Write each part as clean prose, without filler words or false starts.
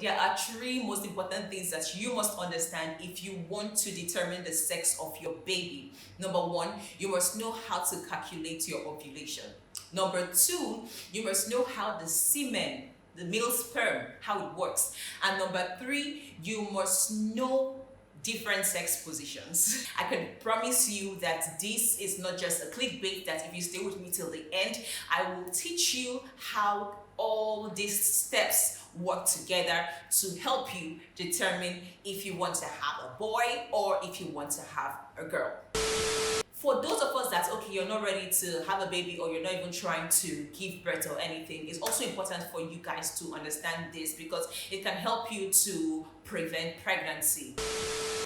there are three most important things that you must understand if you want to determine the sex of your baby. Number one, you must know how to calculate your ovulation. Number two, you must know how the semen, the male sperm, how it works. And number three, you must know different sex positions. I can promise you that this is not just a clickbait, that if you stay with me till the end, I will teach you how all these steps work together to help you determine if you want to have a boy or if you want to have a girl. For those of us that, okay, you're not ready to have a baby or you're not even trying to give birth or anything, it's also important for you guys to understand this because it can help you to prevent pregnancy.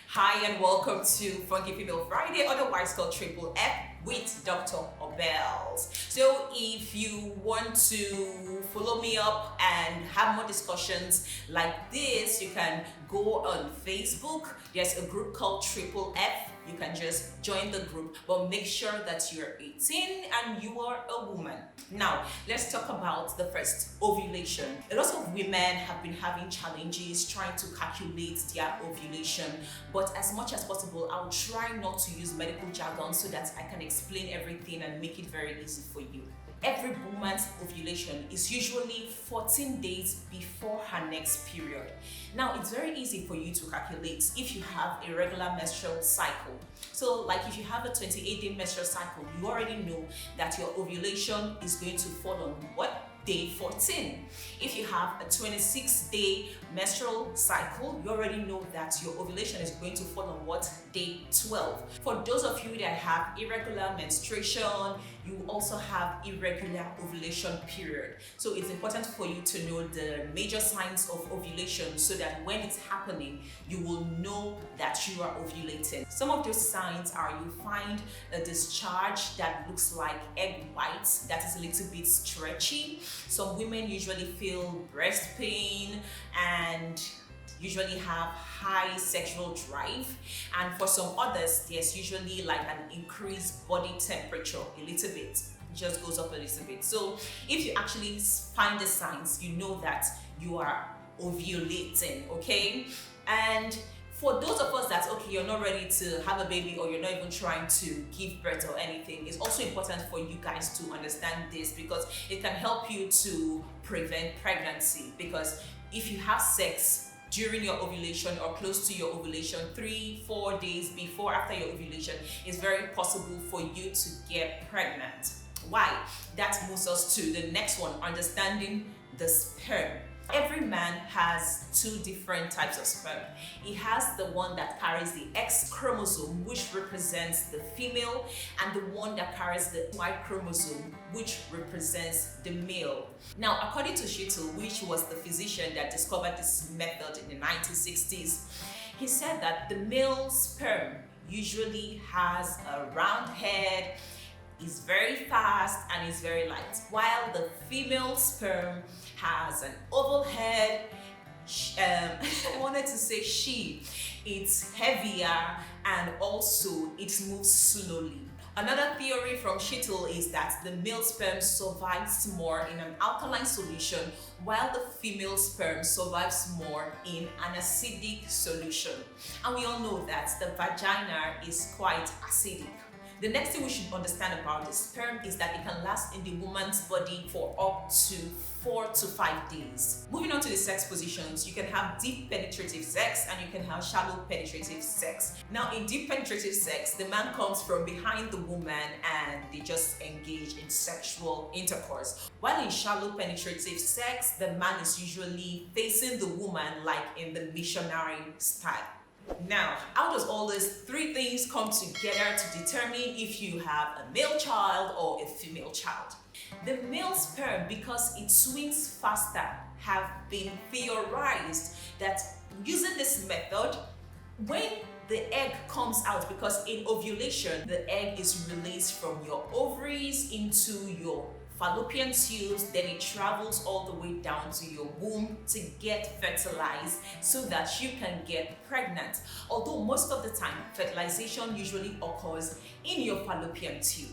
Hi and welcome to Funky Female Friday, otherwise called Triple F with Dr. Obels. So if you want to follow me up and have more discussions like this, you can go on Facebook. There's a group called Triple F. You can just join the group, but make sure that you're 18 and you are a woman. Now, let's talk about the first, ovulation. A lot of women have been having challenges trying to calculate their ovulation, but as much as possible, I'll try not to use medical jargon so that I can explain everything and make it very easy for you. Every woman's ovulation is usually 14 days before her next period. Now, it's very easy for you to calculate if you have a regular menstrual cycle. So, like if you have a 28-day menstrual cycle, you already know that your ovulation is going to fall on what? Day 14. If you have a 26-day menstrual cycle, you already know that your ovulation is going to fall on what? Day 12. For those of you that have irregular menstruation, you also have irregular ovulation period. So it's important for you to know the major signs of ovulation so that when it's happening, you will know that you are ovulating. Some of those signs are you find a discharge that looks like egg whites that is a little bit stretchy. Some women usually feel breast pain and usually have high sexual drive, and for some others there's usually like an increased body temperature a little bit. It just goes up a little bit. So if you actually find the signs, you know that you are ovulating, okay? And for those of us that, okay, you're not ready to have a baby or you're not even trying to give birth or anything, it's also important for you guys to understand this because it can help you to prevent pregnancy. Because if you have sex during your ovulation or close to your ovulation, 3-4 days before after your ovulation, it's very possible for you to get pregnant. Why? That moves us to the next one, understanding the sperm. Every man has two different types of sperm. He has the one that carries the X chromosome, which represents the female, and the one that carries the Y chromosome, which represents the male. Now, according to Shettles, which was the physician that discovered this method in the 1960s, he said that the male sperm usually has a round head, is very fast, and is very light, while the female sperm has an oval head. I wanted to say it's heavier and also it moves slowly. Another theory from Shettles is that the male sperm survives more in an alkaline solution while the female sperm survives more in an acidic solution. And we all know that the vagina is quite acidic. The next thing we should understand about the sperm is that it can last in the woman's body for up to 4 to 5 days. Moving on to the sex positions, you can have deep penetrative sex and you can have shallow penetrative sex. Now, in deep penetrative sex, the man comes from behind the woman and they just engage in sexual intercourse. While in shallow penetrative sex, the man is usually facing the woman like in the missionary style. Now, how does all these three things come together to determine if you have a male child or a female child? The male sperm, because it swims faster, have been theorized that using this method, when the egg comes out, because in ovulation, the egg is released from your ovaries into your fallopian tubes, then it travels all the way down to your womb to get fertilized so that you can get pregnant. Although most of the time, fertilization usually occurs in your fallopian tube.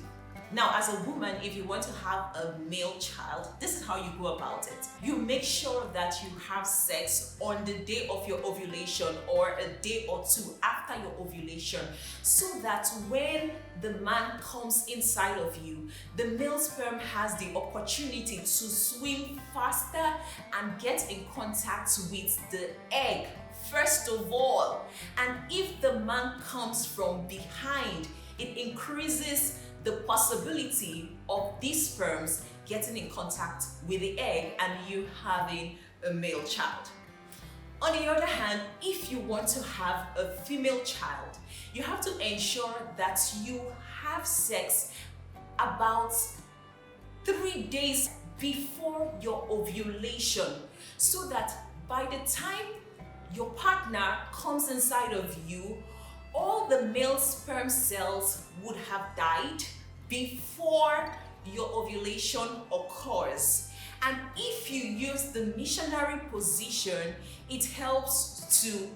Now, as a woman, if you want to have a male child, this is how you go about it. You make sure that you have sex on the day of your ovulation or a day or two after your ovulation, so that when the man comes inside of you, the male sperm has the opportunity to swim faster and get in contact with the egg first of all. And if the man comes from behind, it increases the possibility of these sperms getting in contact with the egg and you having a male child. On the other hand, if you want to have a female child, you have to ensure that you have sex about 3 days before your ovulation, so that by the time your partner comes inside of you, all the male sperm cells would have died before your ovulation occurs. And if you use the missionary position, it helps to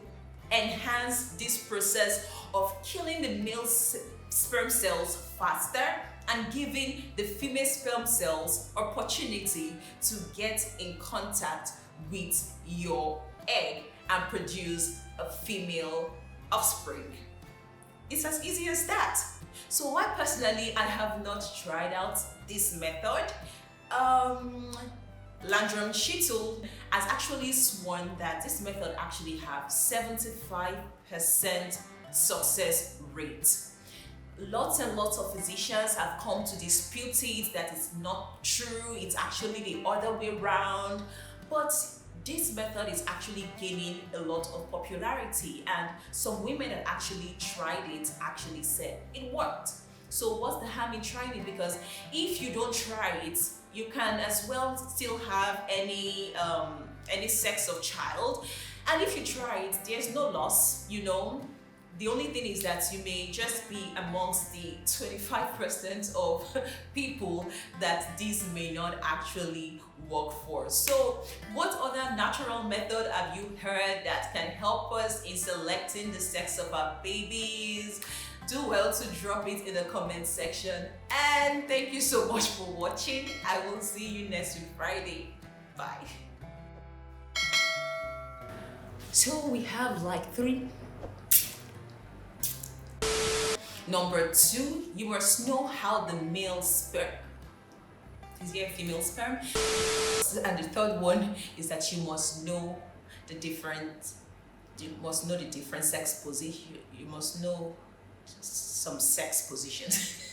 enhance this process of killing the male sperm cells faster and giving the female sperm cells opportunity to get in contact with your egg and produce a female offspring. It's as easy as that. So I personally, I have not tried out this method. Landrum Shettles has actually sworn that this method actually have 75% success rate. Lots and lots of physicians have come to dispute it, that it's not true, it's actually the other way around. But this method is actually gaining a lot of popularity, and some women that actually tried it actually said it worked. So what's the harm in trying it? Because if you don't try it, you can as well still have any sex of child, and if you try it, there's no loss, you know. The only thing is that you may just be amongst the 25% of people that this may not actually work for. So what other natural method have you heard that can help us in selecting the sex of our babies? Do well to drop it in the comment section. And thank you so much for watching. I will see you next week Friday. Bye. So we have like 3. Number 2, you must know how the male sperm is here, female sperm. And the third one is that you must know the different sex position. You must know some sex positions.